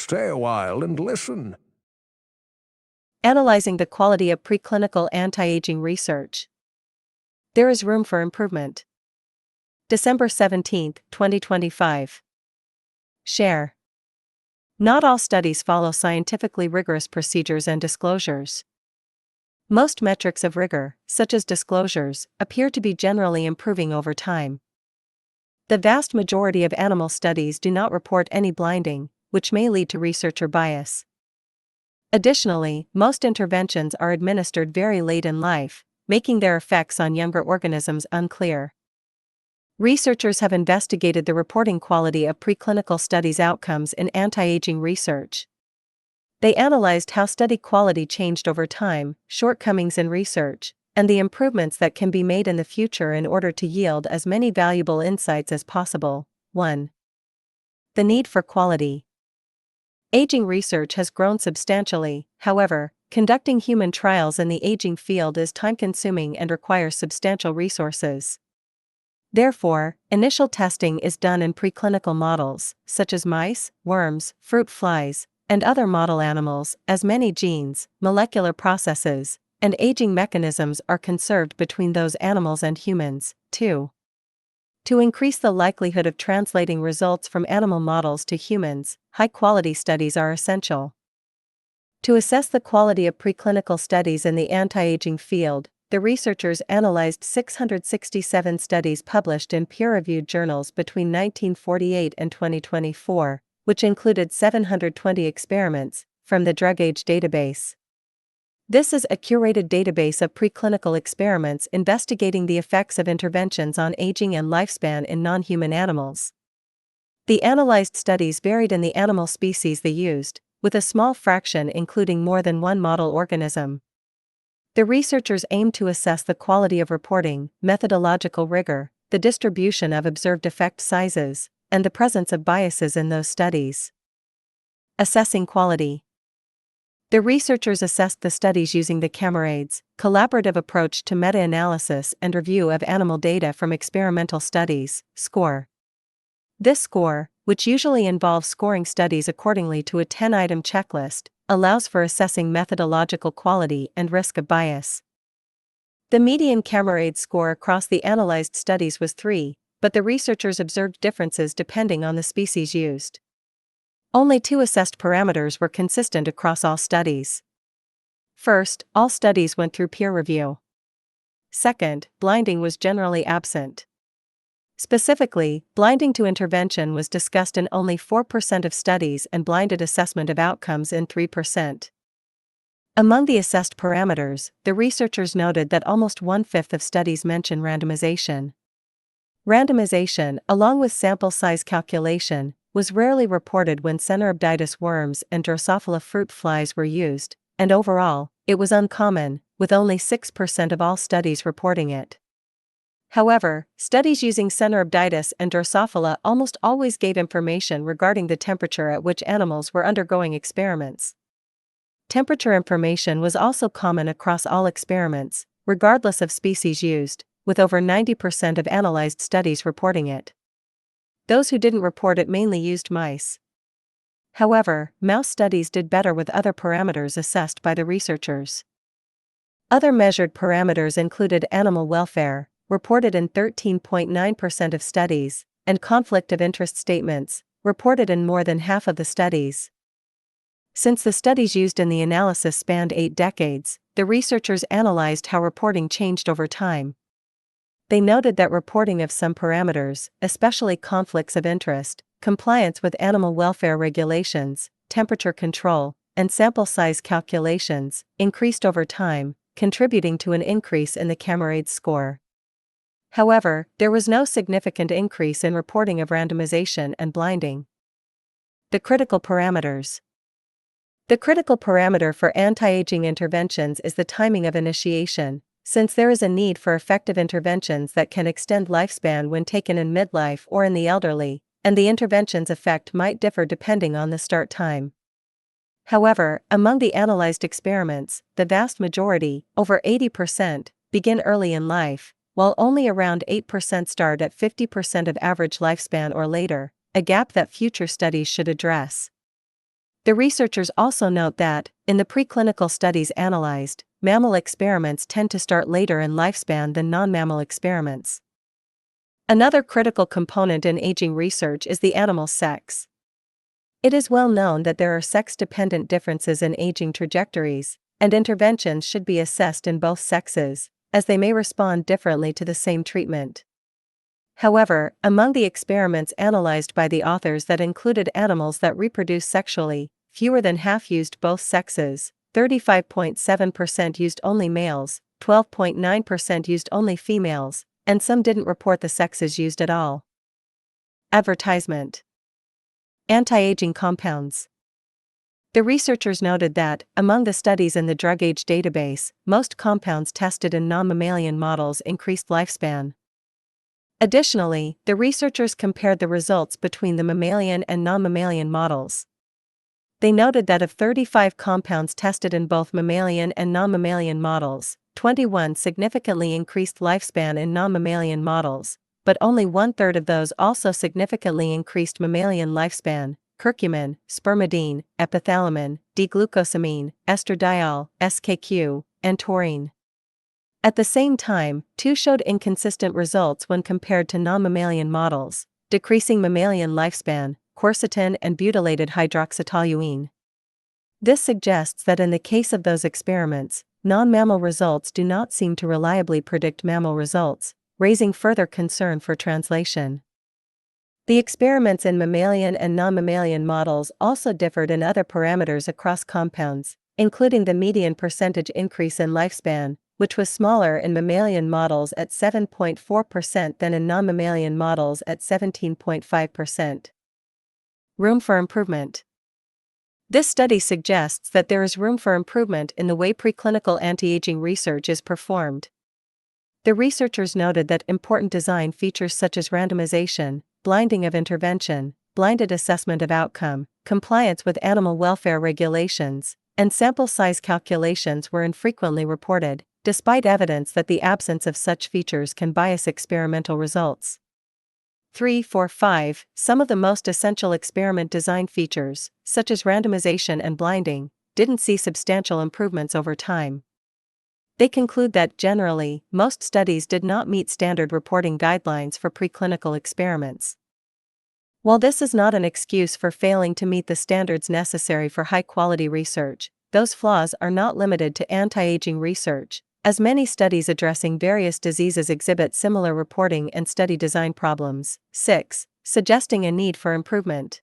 stay a while and listen. Analyzing the quality of preclinical anti-aging research. There is room for improvement. December 17, 2025. Share. Not all studies follow scientifically rigorous procedures and disclosures. Most metrics of rigor, such as disclosures, appear to be generally improving over time. The vast majority of animal studies do not report any blinding, which may lead to researcher bias. Additionally, most interventions are administered very late in life, making their effects on younger organisms unclear. Researchers have investigated the reporting quality of preclinical studies' outcomes in anti-aging research. They analyzed how study quality changed over time, shortcomings in research, and the improvements that can be made in the future in order to yield as many valuable insights as possible. 1. The need for quality. Aging research has grown substantially, however, conducting human trials in the aging field is time-consuming and requires substantial resources. Therefore, initial testing is done in preclinical models, such as mice, worms, fruit flies, and other model animals, as many genes, molecular processes, and aging mechanisms are conserved between those animals and humans. 2. To increase the likelihood of translating results from animal models to humans, high-quality studies are essential. To assess the quality of preclinical studies in the anti-aging field, the researchers analyzed 667 studies published in peer-reviewed journals between 1948 and 2024, which included 720 experiments, from the DrugAge database. This is a curated database of preclinical experiments investigating the effects of interventions on aging and lifespan in non-human animals. The analyzed studies varied in the animal species they used, with a small fraction including more than one model organism. The researchers aimed to assess the quality of reporting, methodological rigor, the distribution of observed effect sizes, and the presence of biases in those studies. Assessing quality. The researchers assessed the studies using the Camarades collaborative approach to meta-analysis and review of animal data from experimental studies, SCORE. This score, which usually involves scoring studies accordingly to a 10-item checklist, allows for assessing methodological quality and risk of bias. The median Camarades score across the analyzed studies was 3, but the researchers observed differences depending on the species used. Only 2 assessed parameters were consistent across all studies. First, all studies went through peer review. Second, blinding was generally absent. Specifically, blinding to intervention was discussed in only 4% of studies and blinded assessment of outcomes in 3%. Among the assessed parameters, the researchers noted that almost 1/5 of studies mention randomization. Randomization, along with sample size calculation, was rarely reported when Caenorhabditis worms and Drosophila fruit flies were used, and overall, it was uncommon, with only 6% of all studies reporting it. However, studies using Caenorhabditis and Drosophila almost always gave information regarding the temperature at which animals were undergoing experiments. Temperature information was also common across all experiments, regardless of species used, with over 90% of analyzed studies reporting it. Those who didn't report it mainly used mice. However, mouse studies did better with other parameters assessed by the researchers. Other measured parameters included animal welfare, reported in 13.9% of studies, and conflict of interest statements, reported in more than half of the studies. Since the studies used in the analysis spanned 8 decades, the researchers analyzed how reporting changed over time. They noted that reporting of some parameters, especially conflicts of interest, compliance with animal welfare regulations, temperature control, and sample size calculations, increased over time, contributing to an increase in the Camarades score. However, there was no significant increase in reporting of randomization and blinding. The critical parameters. The critical parameter for anti-aging interventions is the timing of initiation, since there is a need for effective interventions that can extend lifespan when taken in midlife or in the elderly, and the intervention's effect might differ depending on the start time. However, among the analyzed experiments, the vast majority, over 80%, begin early in life, while only around 8% start at 50% of average lifespan or later, a gap that future studies should address. The researchers also note that, in the preclinical studies analyzed, mammal experiments tend to start later in lifespan than non-mammal experiments. Another critical component in aging research is the animal's sex. It is well known that there are sex-dependent differences in aging trajectories, and interventions should be assessed in both sexes, as they may respond differently to the same treatment. However, among the experiments analyzed by the authors that included animals that reproduce sexually, fewer than half used both sexes, 35.7% used only males, 12.9% used only females, and some didn't report the sexes used at all. Advertisement. Anti-aging compounds. The researchers noted that, among the studies in the DrugAge database, most compounds tested in non-mammalian models increased lifespan. Additionally, the researchers compared the results between the mammalian and non-mammalian models. They noted that of 35 compounds tested in both mammalian and non-mammalian models, 21 significantly increased lifespan in non-mammalian models, but only one-third of those also significantly increased mammalian lifespan: curcumin, spermidine, epithalamine, D-glucosamine, estradiol, SKQ, and taurine. At the same time, two showed inconsistent results when compared to non-mammalian models, decreasing mammalian lifespan: quercetin and butylated hydroxytoluene. This suggests that in the case of those experiments, non-mammal results do not seem to reliably predict mammal results, raising further concern for translation. The experiments in mammalian and non-mammalian models also differed in other parameters across compounds, including the median percentage increase in lifespan, which was smaller in mammalian models at 7.4% than in non-mammalian models at 17.5%. Room for improvement. This study suggests that there is room for improvement in the way preclinical anti-aging research is performed. The researchers noted that important design features such as randomization, blinding of intervention, blinded assessment of outcome, compliance with animal welfare regulations, and sample size calculations were infrequently reported, despite evidence that the absence of such features can bias experimental results. 3, 4, 5. Some of the most essential experiment design features, such as randomization and blinding, didn't see substantial improvements over time. They conclude that, generally, most studies did not meet standard reporting guidelines for preclinical experiments. While this is not an excuse for failing to meet the standards necessary for high-quality research, those flaws are not limited to anti-aging research, as many studies addressing various diseases exhibit similar reporting and study design problems. 6. Suggesting a need for improvement.